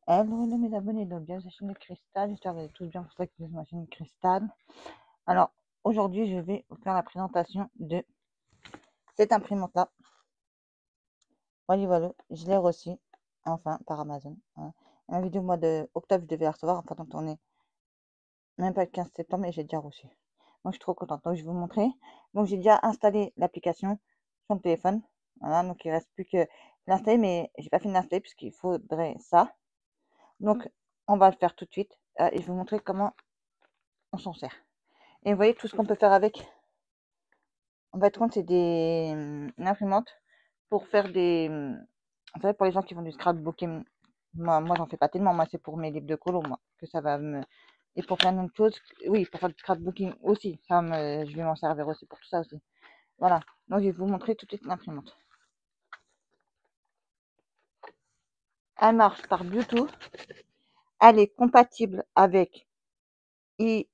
Hello mes abonnés, donc bien sur la chaîne de Cristal, j'espère que vous allez tous bien pour ça que vous êtes sur ma chaîne Cristal. Alors aujourd'hui je vais vous faire la présentation de cette imprimante là. Voilà, je l'ai reçue enfin par Amazon. Voilà. La vidéo au mois de octobre je devais la recevoir, enfin donc on est même pas le 15 septembre et j'ai déjà reçu. Donc je suis trop contente. Donc je vais vous montrer. Donc j'ai déjà installé l'application sur le téléphone. Voilà, donc il reste plus que l'installer, mais j'ai pas fait de l'installer puisqu'il faudrait ça. Donc on va le faire tout de suite et je vais vous montrer comment on s'en sert. Et vous voyez tout ce qu'on peut faire avec. En fait, c'est des imprimantes pour faire des. Vous savez, pour les gens qui font du scrapbooking, moi j'en fais pas tellement. Moi, c'est pour mes livres de colo, moi, que ça va me. Et pour plein d'autres choses, oui, pour faire du scrapbooking aussi. Je vais m'en servir aussi pour tout ça aussi. Voilà. Donc, je vais vous montrer tout de suite l'imprimante. Elle marche par Bluetooth. Elle est compatible avec iOS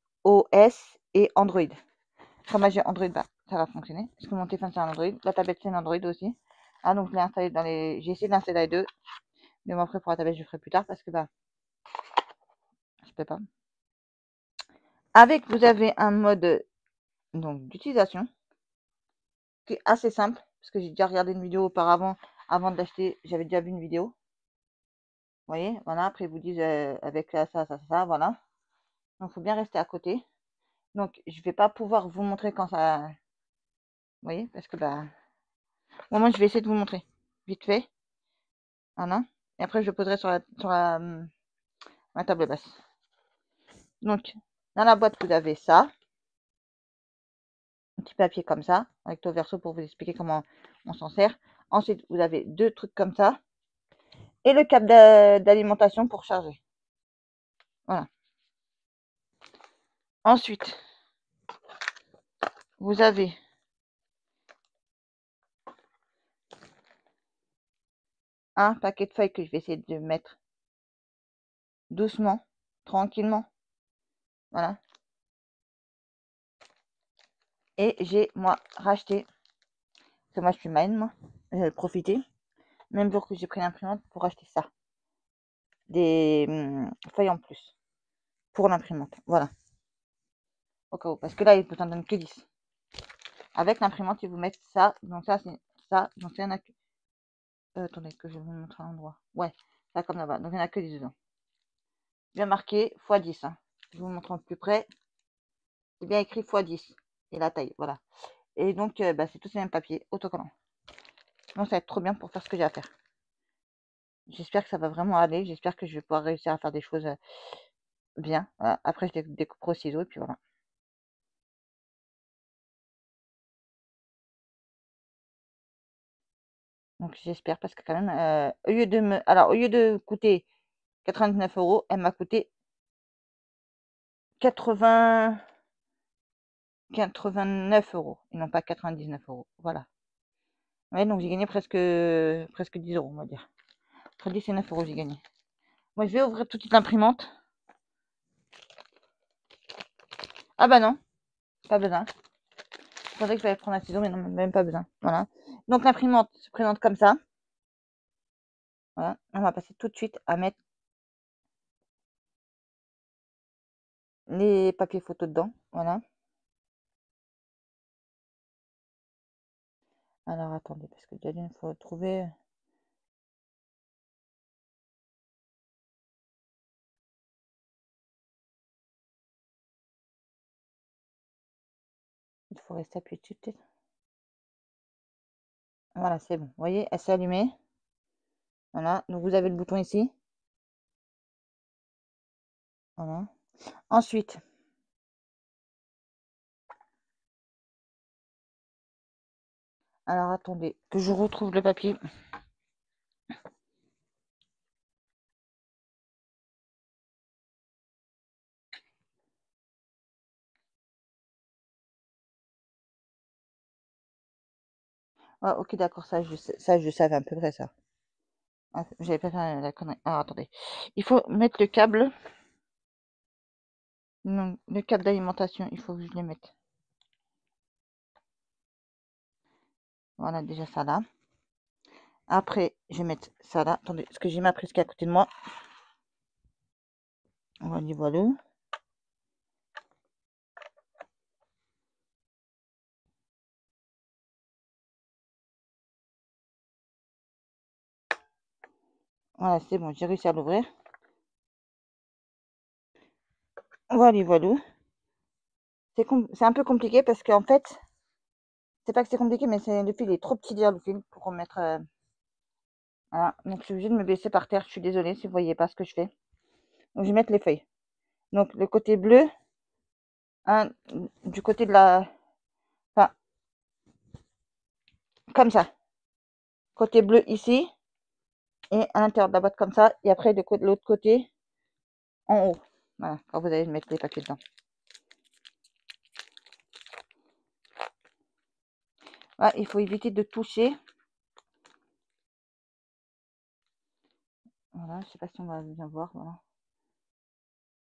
et Android. Comme moi j'ai Android, bah, ça va fonctionner. Parce que mon téléphone c'est un Android. La tablette c'est un Android aussi. Ah donc je l'ai installé dans les. J'ai essayé de l'installer les deux. Mais bon, après pour la tablette je le ferai plus tard parce que bah je peux pas. Avec vous avez un mode donc d'utilisation qui est assez simple. Parce que j'ai déjà regardé une vidéo auparavant. Avant de l'acheter, j'avais déjà vu une vidéo. Vous voyez, voilà, après ils vous disent avec ça, voilà. Donc il faut bien rester à côté. Donc je vais pas pouvoir vous montrer quand ça. Vous voyez, parce que bah. Au moment je vais essayer de vous montrer. Vite fait. Voilà. Et après je le poserai sur ma table basse. Donc, dans la boîte, vous avez ça. Un petit papier comme ça, recto verso pour vous expliquer comment on s'en sert. Ensuite, vous avez deux trucs comme ça. Et le câble d'alimentation pour charger. Voilà. Ensuite, vous avez un paquet de feuilles que je vais essayer de mettre doucement, tranquillement. Voilà. Et j'ai, moi, racheté, parce que moi je suis mine, moi, j'ai profité, même jour que j'ai pris l'imprimante pour acheter ça. Des feuilles en plus pour l'imprimante. Voilà. Au cas où. Parce que là, il ne vous en donne que 10. Avec l'imprimante, ils vous mettent ça. Donc ça, c'est ça. Donc il y en a que. Attendez, que je vais vous montrer à l'endroit. Ouais, ça comme là-bas. Donc il n'y en a que 10 dedans. Bien marqué x10. Hein. Je vous montre en plus près. C'est bien écrit x10. Et la taille, voilà. Et donc, bah, c'est tous ces mêmes papiers, autocollants. Donc ça va être trop bien pour faire ce que j'ai à faire. J'espère que ça va vraiment aller. J'espère que je vais pouvoir réussir à faire des choses bien. Voilà. Après, je découperai au ciseau et puis voilà. Donc j'espère parce que quand même, au lieu de me, alors au lieu de coûter 99 €, elle m'a coûté 89 € et non pas 99 €. Voilà. Ouais, donc j'ai gagné presque 10 €, on va dire. Entre 10 et 9 € j'ai gagné. Moi, je vais ouvrir tout de suite l'imprimante. Ah bah non, pas besoin. Je pensais que je vais prendre un ciseau, mais non, même pas besoin. Voilà. Donc l'imprimante se présente comme ça. Voilà. On va passer tout de suite à mettre les papiers photos dedans. Voilà. Alors attendez, parce que déjà il faut trouver. Il faut rester appuyé dessus peut-être. Voilà, c'est bon. Vous voyez, elle s'est allumée. Voilà. Donc vous avez le bouton ici. Voilà. Ensuite, alors attendez, que je retrouve le papier. Ah, ok, d'accord, ça, je savais à peu près ça. Ah, j'avais pas fait la connerie. Alors attendez. Il faut mettre le câble. Non, le câble d'alimentation, il faut que je le mette. Voilà, déjà ça là. Après, je vais mettre ça là. Attendez, parce que j'ai ma prise qui est à côté de moi. Voilà, voilà. Voilà, c'est bon, j'ai réussi à l'ouvrir. Voilà, voilà. C'est un peu compliqué parce qu'en fait, c'est pas que c'est compliqué, mais le fil est trop petit déjà, le fil, pour remettre... voilà, donc je suis obligée de me baisser par terre. Je suis désolée si vous voyez pas ce que je fais. Donc je vais mettre les feuilles. Donc le côté bleu, hein, du côté de la... Enfin, comme ça. Côté bleu ici, et à l'intérieur de la boîte comme ça, et après de l'autre côté, en haut. Voilà, quand vous allez mettre les papiers dedans. Voilà, il faut éviter de toucher. Voilà, je sais pas si on va bien voir, voilà.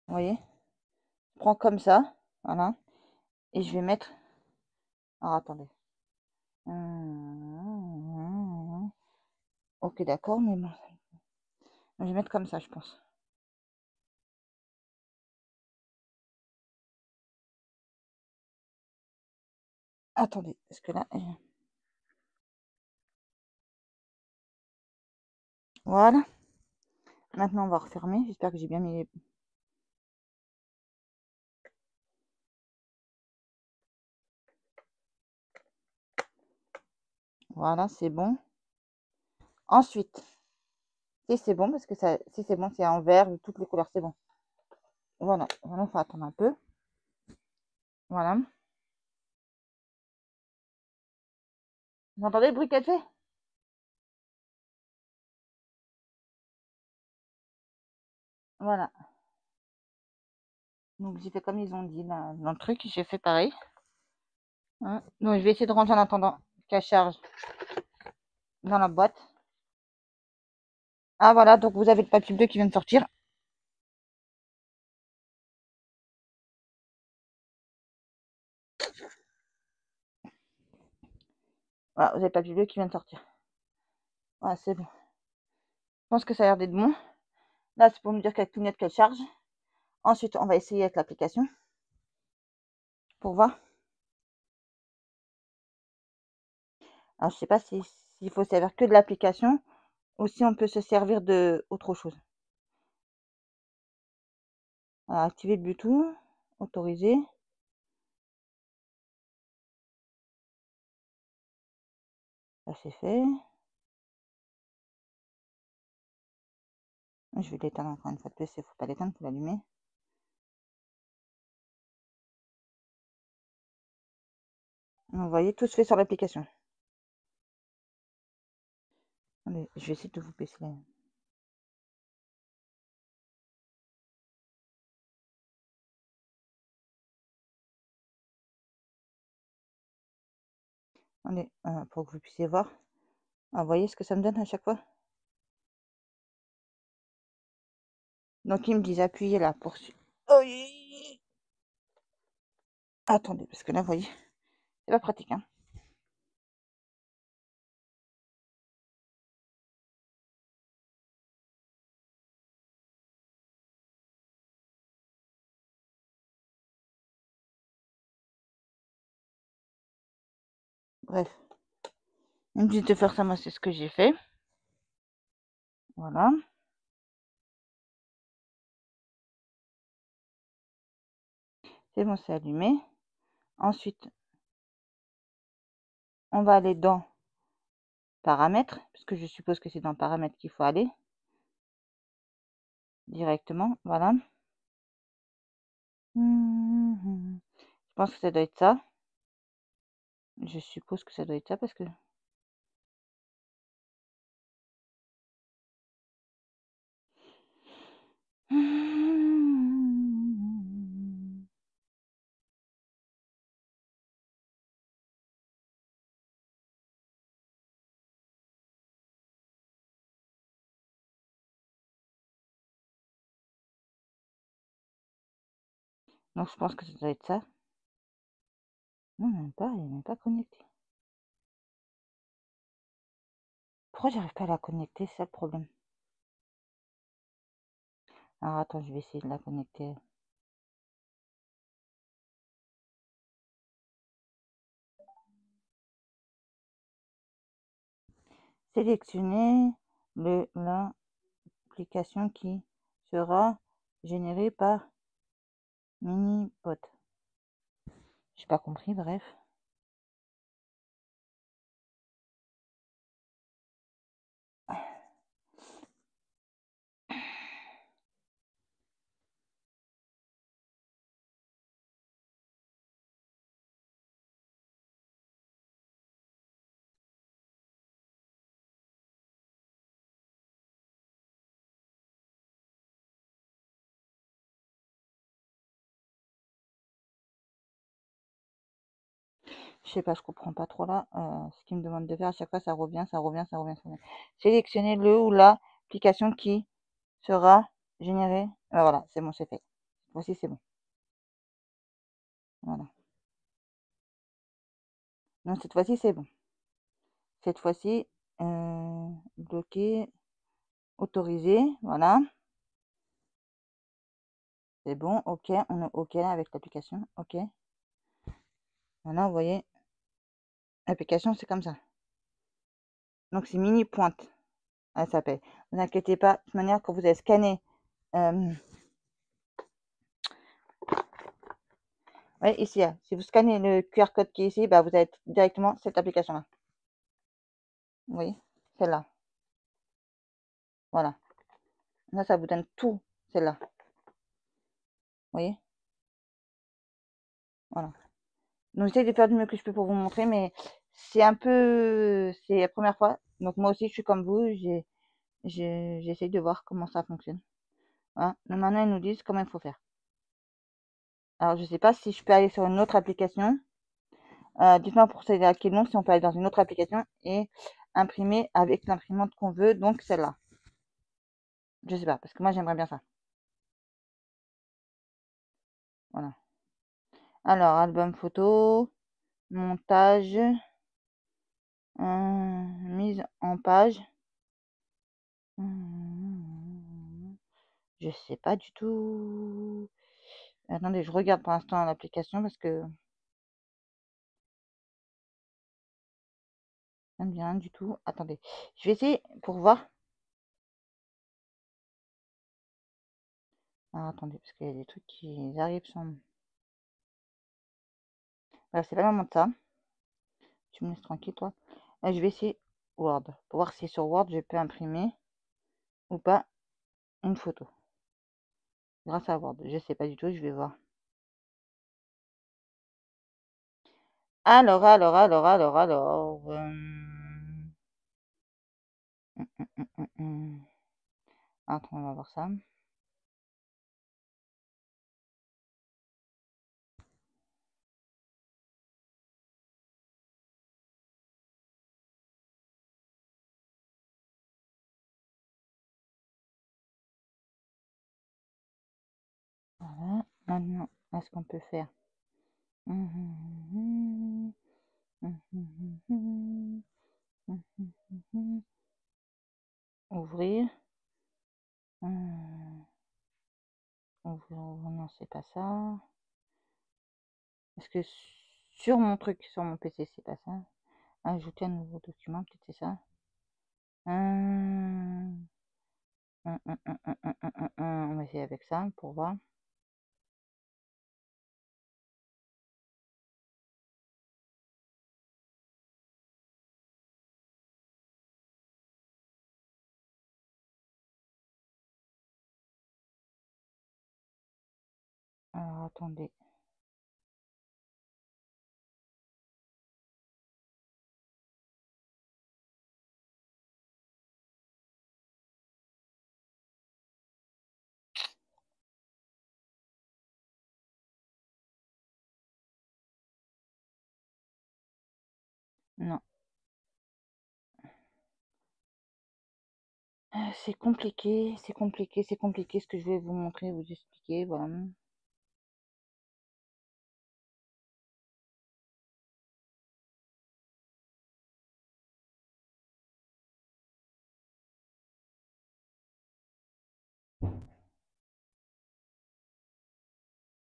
Vous voyez? Je prends comme ça, voilà, et je vais mettre... Alors attendez. Ok, d'accord, mais bon. Je vais mettre comme ça, je pense. Attendez, parce que là... Voilà. Maintenant, on va refermer. J'espère que j'ai bien mis les... Voilà, c'est bon. Ensuite, si c'est bon, parce que ça, si c'est bon, c'est en vert, de toutes les couleurs, c'est bon. Voilà, il faut attendre un peu. Voilà. Vous entendez le bruit qu'elle fait? Voilà. Donc, j'ai fait comme ils ont dit là, dans le truc, j'ai fait pareil. Hein. Donc, je vais essayer de ranger en attendant qu'elle charge dans la boîte. Ah, voilà, donc vous avez le papier bleu qui vient de sortir. Voilà, vous avez le papier bleu qui vient de sortir. Voilà, c'est bon. Je pense que ça a l'air d'être bon. Là, c'est pour me dire qu'elle clignote, qu'elle charge. Ensuite, on va essayer avec l'application pour voir. Alors, je sais pas s'il faut servir que de l'application ou si on peut se servir de autre chose. Alors, activer le Bluetooth, autoriser. Ça, c'est fait. Je vais l'éteindre encore une fois de plus. Il ne faut pas l'éteindre, il faut l'allumer. Vous voyez, tout se fait sur l'application. Allez, je vais essayer de vous baisser là. Allez, pour que vous puissiez voir. Ah, vous voyez ce que ça me donne à chaque fois? Donc, ils me disent appuyer là pour... Oh, attendez, parce que là, vous voyez, c'est pas pratique, hein. Bref, ils me disent de faire ça, moi, c'est ce que j'ai fait. Voilà. C'est bon, c'est allumé. Ensuite, on va aller dans paramètres, parce que je suppose que c'est dans paramètres qu'il faut aller directement. Voilà. Je pense que ça doit être ça. Je suppose que ça doit être ça parce que... Donc je pense que ça doit être ça. Non, même pas, il n'est même pas connecté. Pourquoi j'arrive pas à la connecter? C'est ça le problème. Alors attends, je vais essayer de la connecter. Sélectionnez l'application qui sera générée par Minipot. J'ai pas compris, bref. Je sais pas, je comprends pas trop là. Ce qu'il me demande de faire à chaque fois, ça revient, ça revient, ça revient, ça revient. Sélectionnez le ou l'application qui sera générée. Ah, voilà, c'est bon, c'est fait. Voici, c'est bon. Voilà. Non, cette fois-ci, c'est bon. Cette fois-ci, bloquer, autoriser, voilà. C'est bon, ok, on est ok avec l'application, ok. Voilà, vous voyez, l'application, c'est comme ça. Donc, c'est mini pointe, elle s'appelle. Ne vous inquiétez pas, de toute manière, quand vous avez scanné, ouais, ici, là, si vous scannez le QR code qui est ici, bah, vous avez directement cette application-là. Vous voyez, celle-là. Voilà. Là, ça vous donne tout, celle-là. Vous voyez, voilà. Donc, j'essaie de faire du mieux que je peux pour vous montrer, mais c'est la première fois. Donc, moi aussi, je suis comme vous, j'essaie de voir comment ça fonctionne. Voilà. Donc, maintenant, ils nous disent comment il faut faire. Alors, je sais pas si je peux aller sur une autre application. Dites-moi pour celle à quel nom, si on peut aller dans une autre application et imprimer avec l'imprimante qu'on veut, donc celle-là. Je sais pas, parce que moi, j'aimerais bien ça. Voilà. Alors, album photo, montage, mise en page. Je sais pas du tout. Attendez, je regarde pour l'instant l'application parce que ça me dit rien du tout. Attendez, je vais essayer pour voir. Alors, attendez, parce qu'il y a des trucs qui arrivent sans. Voilà, c'est pas le moment de ça. Tu me laisses tranquille, toi. Je vais essayer Word pour voir si sur Word je peux imprimer ou pas une photo grâce à Word. Je sais pas du tout, je vais voir. Alors. Attends, on va voir ça. Voilà. Maintenant, est-ce qu'on peut faire ouvrir. Ouvrir, non, c'est pas ça. Est-ce que sur mon truc, sur mon PC, c'est pas ça? Ajouter un nouveau document, peut-être c'est ça. On va essayer avec ça pour voir. Alors attendez. Non. C'est compliqué, c'est compliqué, c'est compliqué ce que je vais vous montrer, vous expliquer, voilà.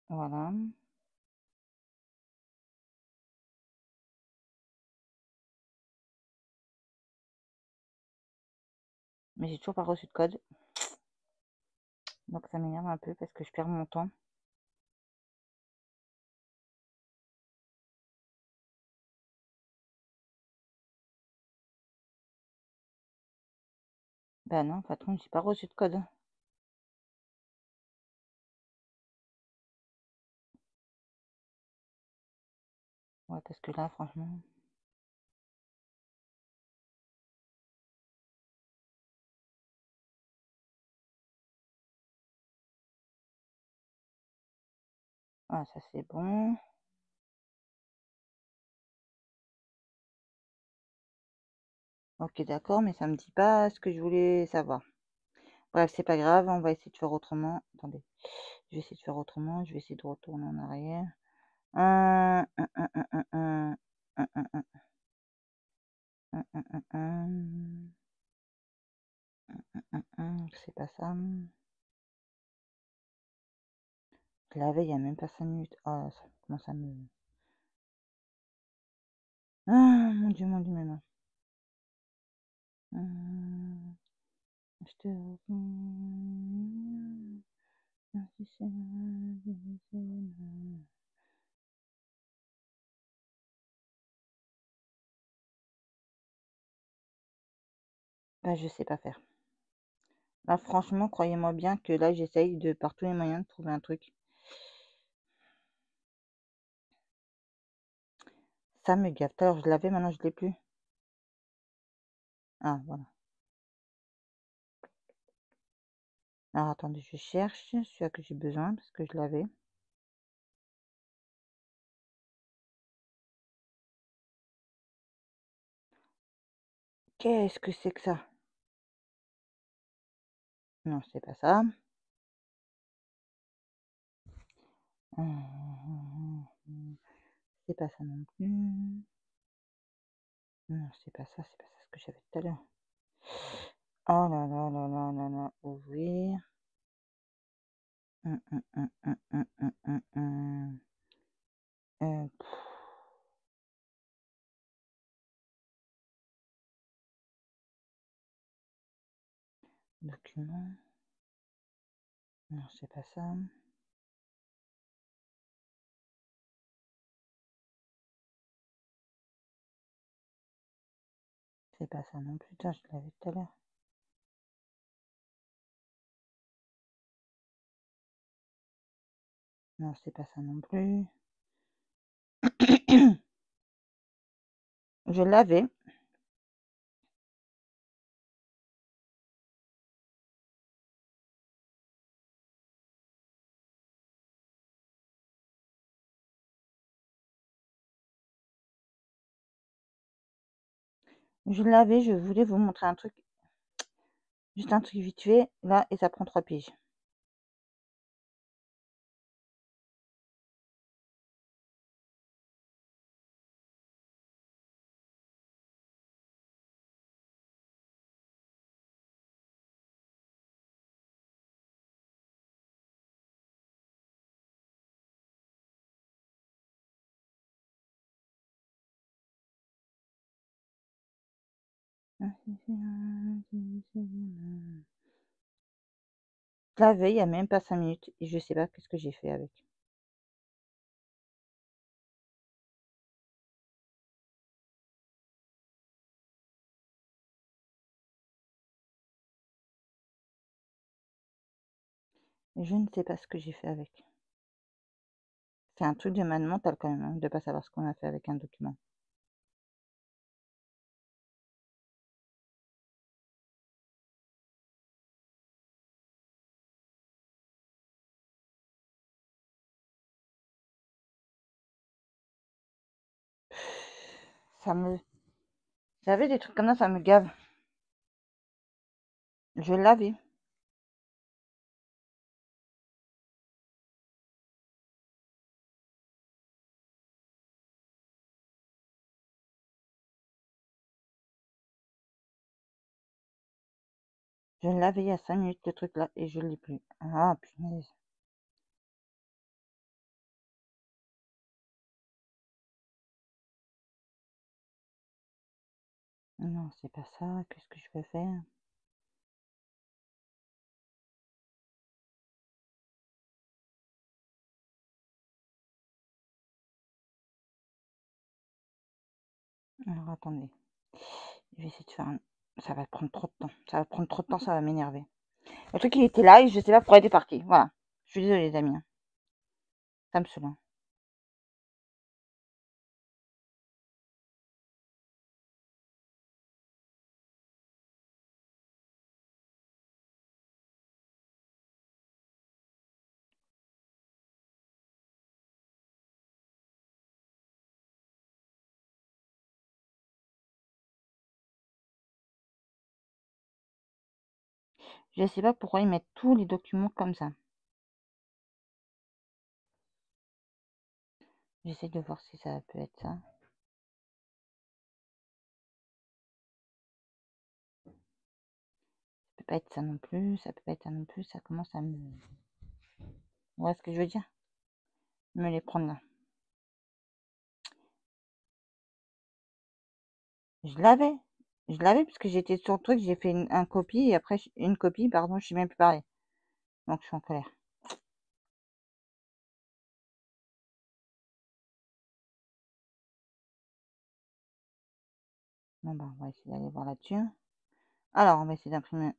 Voilà. Mais j'ai toujours pas reçu de code. Donc ça m'énerve un peu parce que je perds mon temps. Bah non, patron, j'ai pas reçu de code. Ouais, parce que là, franchement... Ah, ça c'est bon. Ok, d'accord, mais ça me dit pas ce que je voulais savoir. Bref, c'est pas grave, on va essayer de faire autrement. Attendez, je vais essayer de faire autrement. Je vais essayer de retourner en arrière. Hum, hum, hum, hum, hum, hum, hum, hum, hum, hum, c'est pas ça. Je l'avais il y a même pas 5 minutes. Oh, ça commence à me... Ah, mon Dieu, mes mains. Je te... Bah, je sais pas faire. Là, franchement, croyez-moi bien que là, j'essaye de par tous les moyens de trouver un truc. Ça me gave. Tout à l'heure, je l'avais, maintenant, je l'ai plus. Ah, voilà. Alors, attendez, je cherche celui que j'ai besoin parce que je l'avais. Qu'est-ce que c'est que ça? Non, c'est pas ça. C'est pas ça non plus. Non, c'est pas ça, c'est pas ça ce que j'avais tout à l'heure. Oh là là là là là là, ouvrir. Hum, hum, hum, hum, hum, hum, hum, hum. Euh, pff, document. Non, c'est pas ça. C'est pas ça non plus. Putain, je l'avais tout à l'heure. Non, c'est pas ça non plus. Je l'avais. Je l'avais, je voulais vous montrer un truc. Juste un truc vite fait, là, et ça prend 3 piges. Je l'avais il n'y a même pas 5 minutes et je sais pas qu'est-ce que j'ai fait avec. Je ne sais pas ce que j'ai fait avec. C'est un truc de man mental quand même, hein, de pas savoir ce qu'on a fait avec un document. Ça me... J'avais des trucs comme ça me gave. Je l'avais. Je l'avais il y a 5 minutes, le truc là, et je l'ai plus. Ah, punaise. Non, c'est pas ça. Qu'est-ce que je peux faire? Alors, attendez. Je vais essayer de faire un... Ça va prendre trop de temps. Ça va prendre trop de temps, ça va m'énerver. Le truc, il était là et je sais pas pourquoi il est parti. Voilà. Je suis désolée, les amis. Hein. Ça me saoule. Hein. Je sais pas pourquoi ils mettent tous les documents comme ça. J'essaie de voir si ça peut être ça. Ça peut pas être ça non plus. Ça peut pas être ça non plus. Ça commence à me... Vous voyez ce que je veux dire? Me les prendre là. Je l'avais. Je l'avais parce que j'étais sur le truc. J'ai fait un copie et après une copie. Pardon, je sais même plus parler. Donc je suis en colère. Bon bah on va essayer d'aller voir là-dessus. Alors on va essayer d'imprimer.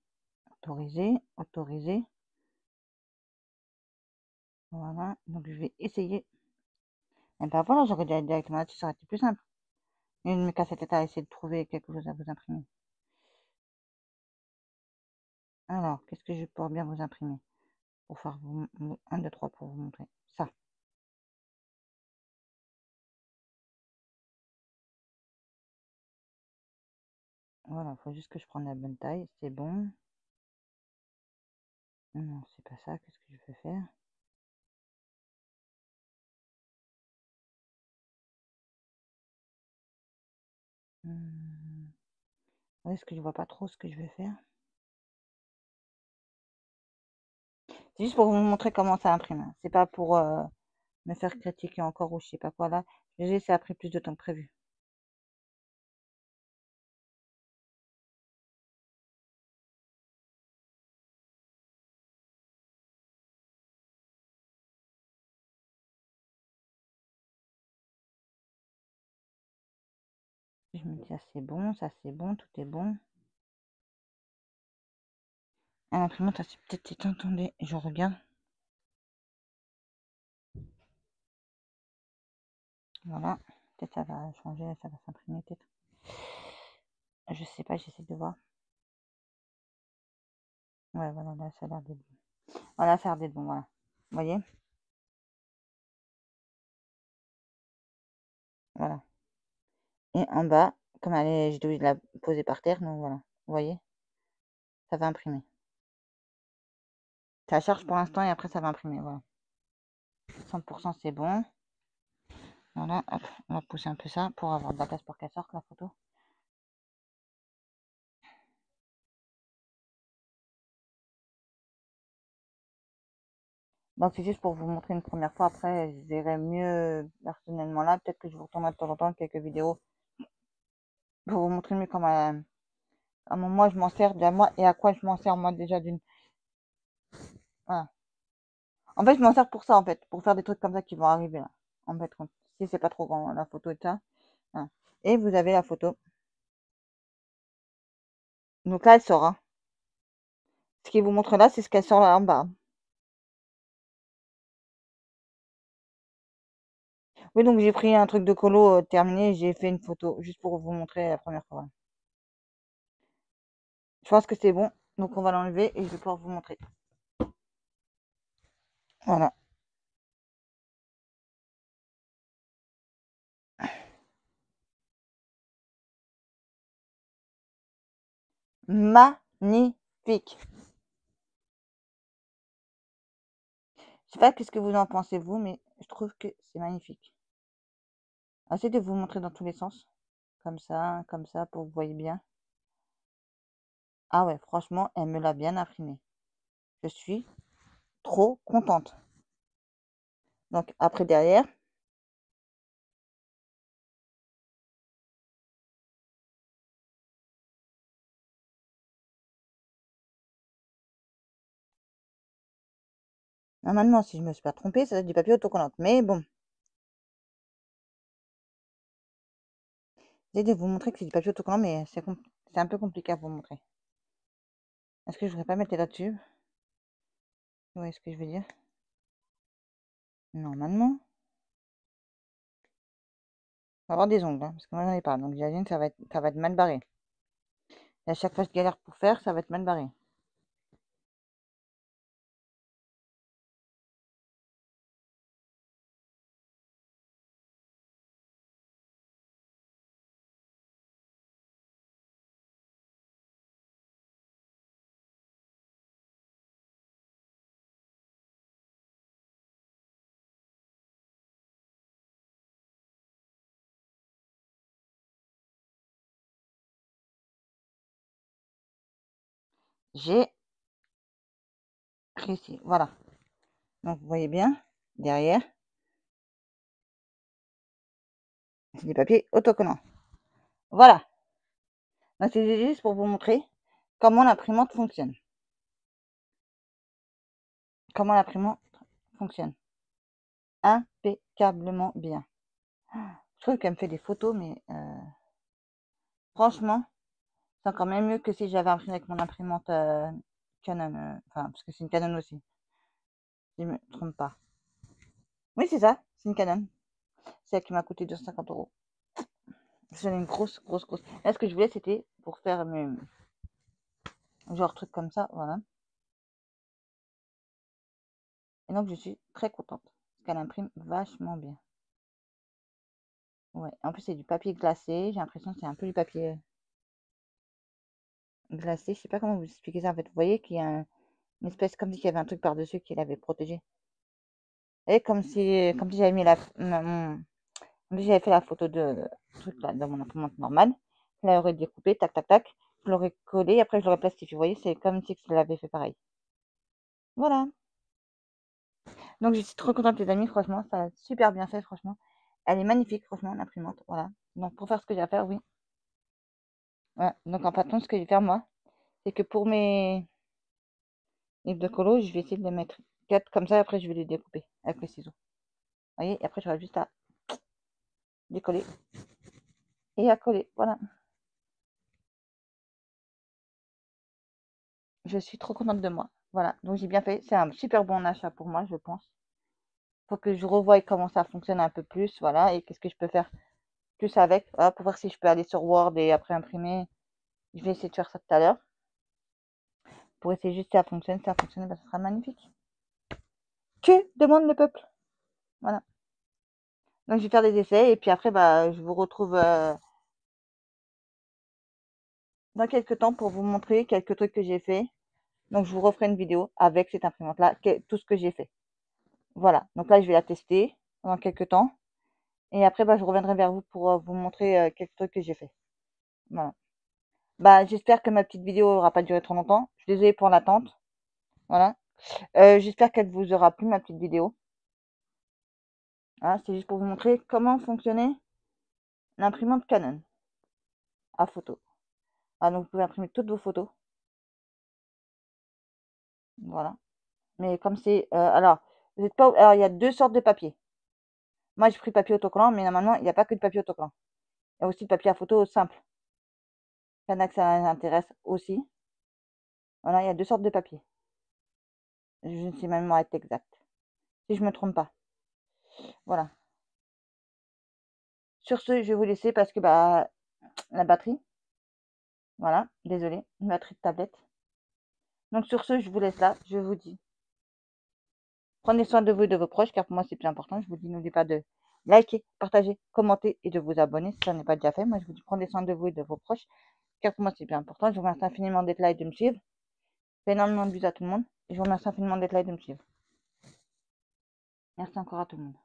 Autoriser. Autoriser. Voilà. Donc je vais essayer. Et ben voilà, j'aurais dû aller directement là-dessus. Ça aurait été plus simple. Et de me casser la tête à essayer de trouver quelque chose à vous imprimer. Alors, qu'est-ce que je vais pouvoir bien vous imprimer? Pour faire 1, 2, 3 pour vous montrer. Ça. Voilà, il faut juste que je prenne la bonne taille. C'est bon. Non, c'est pas ça. Qu'est-ce que je peux faire? Est-ce que je vois pas trop ce que je vais faire? C'est juste pour vous montrer comment ça imprime. Hein. C'est pas pour me faire critiquer encore ou je sais pas quoi là. Désolé, ça a pris plus de temps que prévu. Je me dis, ça c'est bon, tout est bon. À l'imprimante, ça c'est peut-être éteint. Attendez, je regarde. Voilà. Peut-être ça va changer, ça va s'imprimer peut-être. Je sais pas, j'essaie de voir. Ouais, voilà, là ça a l'air d'être bon. Voilà, ça a l'air d'être bon, voilà. Vous voyez? Voilà. Et en bas, comme elle est, j'ai obligé de la poser par terre, donc voilà. Vous voyez? Ça va imprimer. Ça charge pour l'instant et après ça va imprimer, voilà. 100% c'est bon. Voilà, hop, on va pousser un peu ça pour avoir de la place pour qu'elle sorte la photo. Donc c'est juste pour vous montrer une première fois. Après, je verrai mieux personnellement là. Peut-être que je vous retournerai de temps en temps quelques vidéos pour vous montrer mieux comment moi je m'en sers de moi et à quoi je m'en sers moi déjà d'une. Voilà. En fait, je m'en sers pour ça en fait, pour faire des trucs comme ça qui vont arriver là. En fait, si c'est pas trop grand la photo et ça. Voilà. Et vous avez la photo. Donc là, elle sort. Hein. Ce qu'il vous montre là, c'est ce qu'elle sort là en bas. Oui, donc j'ai pris un truc de colo terminé, j'ai fait une photo juste pour vous montrer la première fois. Je pense que c'est bon, donc on va l'enlever et je vais pouvoir vous montrer. Voilà. Magnifique. Je sais pas qu'est-ce que vous en pensez vous, mais je trouve que c'est magnifique. Essayez de vous montrer dans tous les sens. Comme ça, pour que vous voyez bien. Ah ouais, franchement, elle me l'a bien imprimé. Je suis trop contente. Donc après derrière, Normalement, si je me suis pas trompée, ça doit être du papier autocollant. Mais bon, j'essaie de vous montrer que c'est du papier autocollant, mais c'est un peu compliqué à vous montrer. Est-ce que je voudrais pas mettre là-dessus? Vous voyez ce que je veux dire? Normalement, on va avoir des ongles, hein, parce que moi j'en ai pas. Donc j'imagine que ça va être mal barré. Et à chaque fois que je galère pour faire, ça va être mal barré. J'ai réussi. Voilà. Donc vous voyez bien, derrière, c'est du papier autocollant. Voilà. Donc c'est juste pour vous montrer comment l'imprimante fonctionne. Comment l'imprimante fonctionne. Impeccablement bien. Je trouve qu'elle me fait des photos, mais franchement, c'est encore même mieux que si j'avais imprimé avec mon imprimante Canon. Enfin, parce que c'est une Canon aussi, si je me trompe pas. Oui, c'est ça, c'est une Canon. C'est elle qui m'a coûté 250 euros. J'en ai une grosse, grosse, grosse. Là, ce que je voulais, c'était pour faire mes genre trucs comme ça, voilà. Et donc, je suis très contente parce qu'elle imprime vachement bien. Ouais, en plus, c'est du papier glacé. J'ai l'impression que c'est un peu du papier glacé. Je sais pas comment vous expliquer ça en fait. Vous voyez qu'il y a une espèce comme s'il y avait un truc par-dessus qui l'avait protégé. Et comme si j'avais mis comme si j'avais fait la photo de truc là dans mon imprimante normale. Je l'aurais découpé, tac, tac, tac. Je l'aurais collé et après je l'aurais plastifié. Vous voyez, c'est comme si je l'avais fait pareil. Voilà. Donc, je suis trop contente, les amis. Franchement, ça a super bien fait, franchement. Elle est magnifique, franchement, l'imprimante. Voilà. Donc, pour faire ce que j'ai à faire, oui. Ouais. Donc, en fait, ce que je vais faire, moi, c'est que pour mes livres de colo, je vais essayer de les mettre 4 comme ça. Après, je vais les découper avec les ciseaux. Vous voyez, et après, j'aurai juste à décoller et à coller. Voilà. Je suis trop contente de moi. Voilà. Donc, j'ai bien fait. C'est un super bon achat pour moi, je pense. Faut que je revoie comment ça fonctionne un peu plus. Voilà. Et qu'est-ce que je peux faire plus avec. Voilà, pour voir si je peux aller sur Word et après imprimer. Je vais essayer de faire ça tout à l'heure. Pour essayer juste si ça fonctionne. Si ça fonctionne, ben, ça sera magnifique. Que demande le peuple? Voilà. Donc, je vais faire des essais et puis après, bah, je vous retrouve dans quelques temps pour vous montrer quelques trucs que j'ai fait. Donc, je vous referai une vidéo avec cette imprimante-là, tout ce que j'ai fait. Voilà. Donc là, je vais la tester pendant quelques temps. Et après, bah, je reviendrai vers vous pour vous montrer quelques trucs que j'ai fait. Voilà. Bah, j'espère que ma petite vidéo aura pas duré trop longtemps. Je suis désolée pour l'attente. Voilà. J'espère qu'elle vous aura plu, ma petite vidéo. Voilà, c'est juste pour vous montrer comment fonctionnait l'imprimante Canon à photo. Ah, donc vous pouvez imprimer toutes vos photos. Voilà. Mais comme c'est... alors, vous êtes pas... Alors, il y a deux sortes de papier. Moi, j'ai pris papier autocollant, mais normalement, il n'y a pas que de papier autocollant. Il y a aussi le papier à photo simple. Il y en a que ça intéresse aussi. Voilà, il y a deux sortes de papier. Je ne sais même pas être exact. Si je me trompe pas. Voilà. Sur ce, je vais vous laisser parce que bah la batterie. Voilà, désolé, une batterie de tablette. Donc sur ce, je vous laisse là. Je vous dis, prenez soin de vous et de vos proches, car pour moi c'est plus important. Je vous dis, n'oubliez pas de liker, partager, commenter et de vous abonner si ça n'est pas déjà fait. Moi, je vous dis, prenez soin de vous et de vos proches, car pour moi c'est bien important. Je vous remercie infiniment d'être là et de me suivre. Je fais énormément de bisous à tout le monde. Et je vous remercie infiniment d'être là et de me suivre. Merci encore à tout le monde.